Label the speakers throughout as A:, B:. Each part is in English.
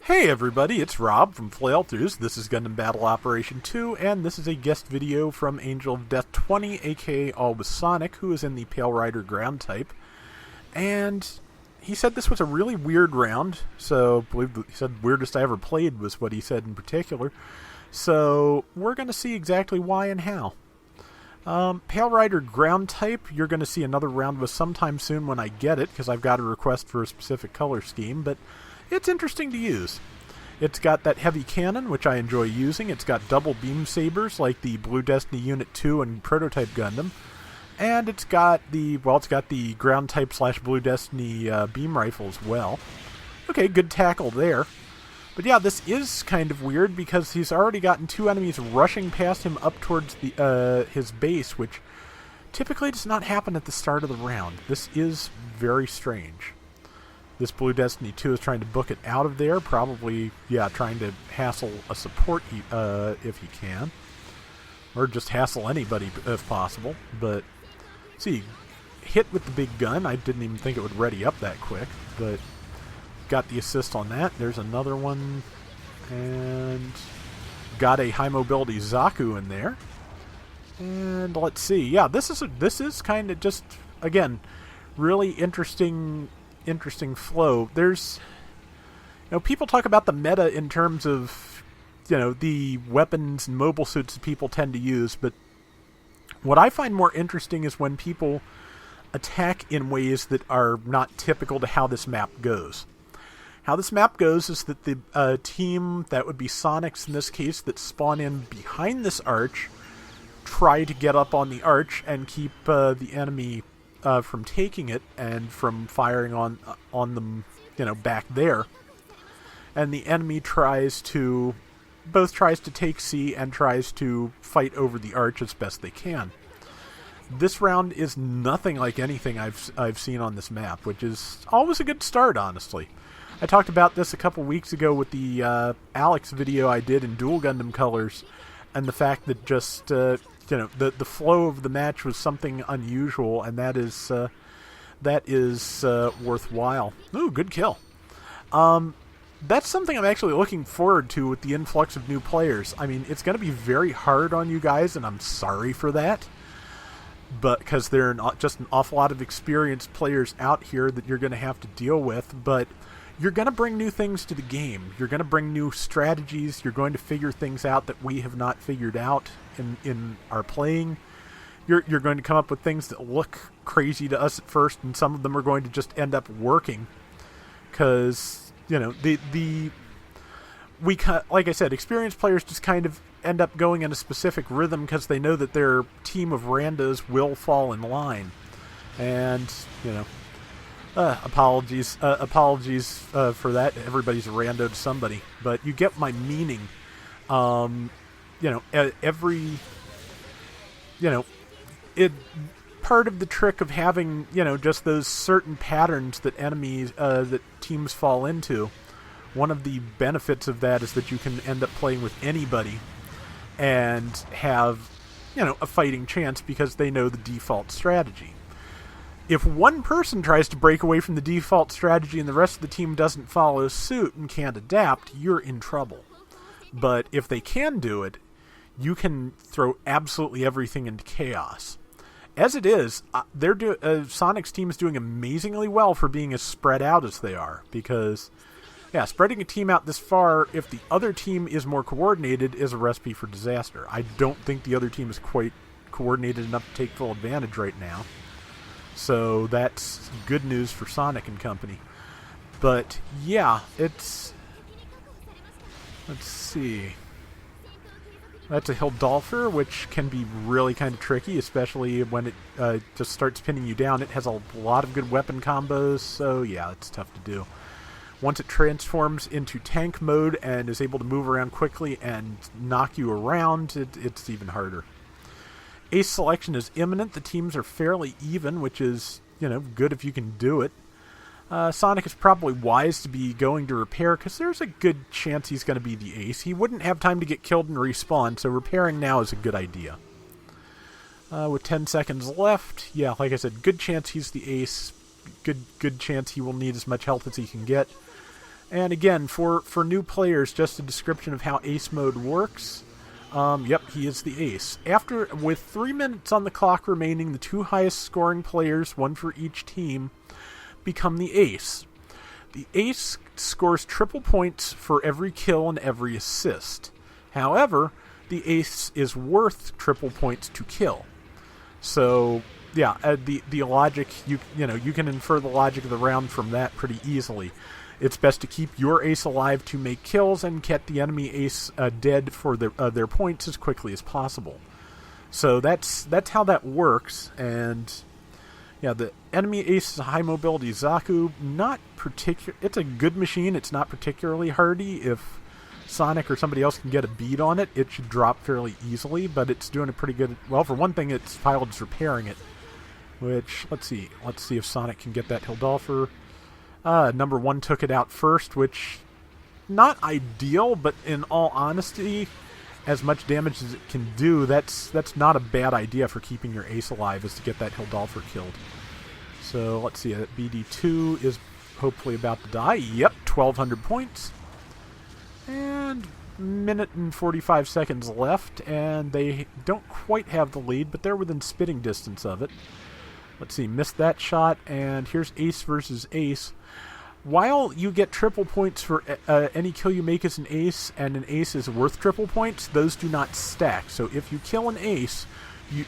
A: Hey everybody, it's Rob from Flailthroughs. This is Gundam Battle Operation 2, and this is a guest video from Angel of Death 20, aka Always Sonic, who is in the Pale Rider ground type. And he said this was a really weird round, so I believe he said weirdest I ever played was what he said in particular. So we're going to see exactly why and how. Pale Rider ground type, you're going to see another round with sometime soon when I get it, because I've got a request for a specific color scheme, but it's interesting to use. It's got that heavy cannon, which I enjoy using. It's got double beam sabers like the Blue Destiny Unit 2 and Prototype Gundam. And it's got the ground type / Blue Destiny beam rifle as well. Okay, good tackle there. But yeah, this is kind of weird because he's already gotten two enemies rushing past him up towards his base, which typically does not happen at the start of the round. This is very strange. This Blue Destiny 2 is trying to book it out of there, probably, trying to hassle a support if he can. Or just hassle anybody if possible. But, see, hit with the big gun. I didn't even think it would ready up that quick, but got the assist on that. There's another one, and got a high mobility Zaku in there. And let's see, yeah, this is kind of just, again, really interesting flow. There's, people talk about the meta in terms of, the weapons and mobile suits that people tend to use, but what I find more interesting is when people attack in ways that are not typical to how this map goes. How this map goes is that the team, that would be Sonics in this case, that spawn in behind this arch, try to get up on the arch and keep the enemy from taking it and from firing on them, back there. And the enemy tries to take C and tries to fight over the arch as best they can. This round is nothing like anything I've seen on this map, which is always a good start, honestly. I talked about this a couple weeks ago with the Alex video I did in Dual Gundam Colors, and the fact that just the flow of the match was something unusual, and that is worthwhile. Ooh, good kill. That's something I'm actually looking forward to with the influx of new players. I mean, it's going to be very hard on you guys, and I'm sorry for that. But because there are just an awful lot of experienced players out here that you're going to have to deal with, but you're going to bring new things to the game. You're going to bring new strategies. You're going to figure things out that we have not figured out in our playing. You're going to come up with things that look crazy to us at first, and some of them are going to just end up working. Because, like I said, experienced players just kind of end up going in a specific rhythm because they know that their team of randos will fall in line. And, apologies for that. Everybody's a rando to somebody, but you get my meaning. Part of the trick of having, just those certain patterns that that teams fall into. One of the benefits of that is that you can end up playing with anybody and have, a fighting chance because they know the default strategy. If one person tries to break away from the default strategy and the rest of the team doesn't follow suit and can't adapt, you're in trouble. But if they can do it, you can throw absolutely everything into chaos. As it is, Sonic's team is doing amazingly well for being as spread out as they are, because, spreading a team out this far, if the other team is more coordinated, is a recipe for disaster. I don't think the other team is quite coordinated enough to take full advantage right now. So that's good news for Sonic and company. But, let's see. That's a Hildolfer, which can be really kind of tricky, especially when it just starts pinning you down. It has a lot of good weapon combos, so it's tough to do. Once it transforms into tank mode and is able to move around quickly and knock you around, it's even harder. Ace selection is imminent. The teams are fairly even, which is, good if you can do it. Sonic is probably wise to be going to repair, because there's a good chance he's going to be the ace. He wouldn't have time to get killed and respawn, so repairing now is a good idea. With 10 seconds left, like I said, good chance he's the ace. Good chance he will need as much health as he can get. And again, for new players, just a description of how ace mode works. Yep, he is the ace. With 3 minutes on the clock remaining, the 2 highest scoring players, 1 for each team, become the ace. The ace scores triple points for every kill and every assist. However, the ace is worth triple points to kill. So, yeah, the logic, you can infer the logic of the round from that pretty easily. It's best to keep your ace alive to make kills and get the enemy ace dead for their points as quickly as possible. So that's how that works. And yeah, the enemy ace is a high mobility Zaku. It's a good machine. It's not particularly hardy. If Sonic or somebody else can get a bead on it, it should drop fairly easily. But it's doing a pretty good. Well, for one thing, its pilot's repairing it. Which let's see if Sonic can get that Hildolfer. Number 1 took it out first, which not ideal, but in all honesty, as much damage as it can do, that's not a bad idea for keeping your ace alive, is to get that Hildolfer killed. So let's see, that BD2 is hopefully about to die. Yep, 1,200 points. And minute and 45 seconds left, and they don't quite have the lead, but they're within spitting distance of it. Let's see, missed that shot, and here's ace versus ace. While you get triple points for any kill you make as an ace, and an ace is worth triple points, those do not stack. So if you kill an ace,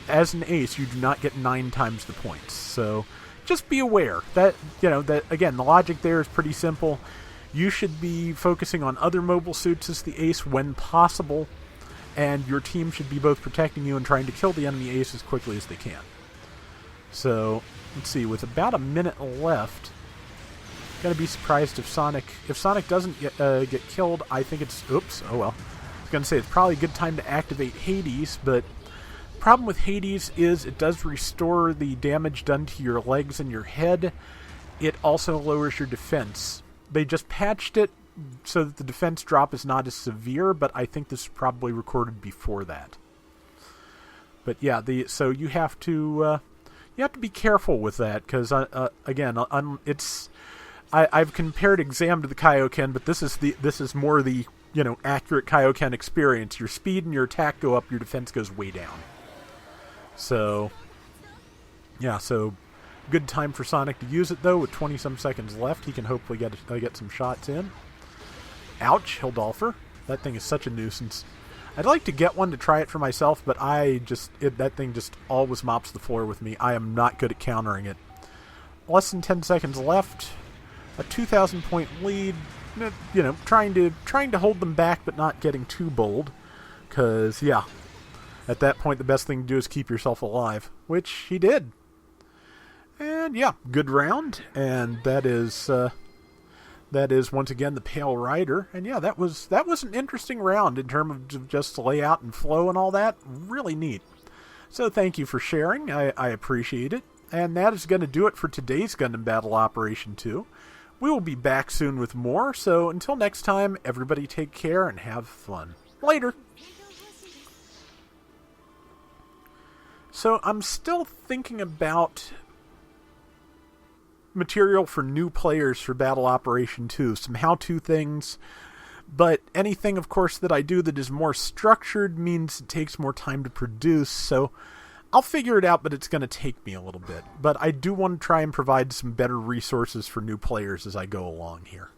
A: as an ace, you do not get 9 times the points. So just be aware that, that again, the logic there is pretty simple. You should be focusing on other mobile suits as the ace when possible, and your team should be both protecting you and trying to kill the enemy ace as quickly as they can. So, let's see, with about a minute left, gonna be surprised if Sonic doesn't get killed. I think it's, oops, oh well. I was gonna say it's probably a good time to activate Hades, but the problem with Hades is it does restore the damage done to your legs and your head. It also lowers your defense. They just patched it so that the defense drop is not as severe, but I think this is probably recorded before that. But yeah, so you have to be careful with that, because again, I've compared Exam to the Kaioken, but this is more the accurate Kaioken experience. Your speed and your attack go up, your defense goes way down. So yeah, so good time for Sonic to use it though. With 20-some seconds left, he can hopefully get some shots in. Ouch, Hildolfer. That thing is such a nuisance. I'd like to get one to try it for myself, but that thing just always mops the floor with me. I am not good at countering it. Less than 10 seconds left. A 2,000 point lead. Trying to hold them back, but not getting too bold. Because, yeah, at that point the best thing to do is keep yourself alive. Which he did. And yeah, good round. And that is once again the Pale Rider. And yeah, that was an interesting round in terms of just layout and flow and all that. Really neat. So thank you for sharing. I appreciate it. And that is going to do it for today's Gundam Battle Operation 2. We will be back soon with more. So until next time, everybody take care and have fun. Later. So I'm still thinking about material for new players for Battle Operation 2. Some how-to things. But anything, of course, that I do that is more structured means it takes more time to produce. So I'll figure it out, but it's going to take me a little bit. But I do want to try and provide some better resources for new players as I go along here.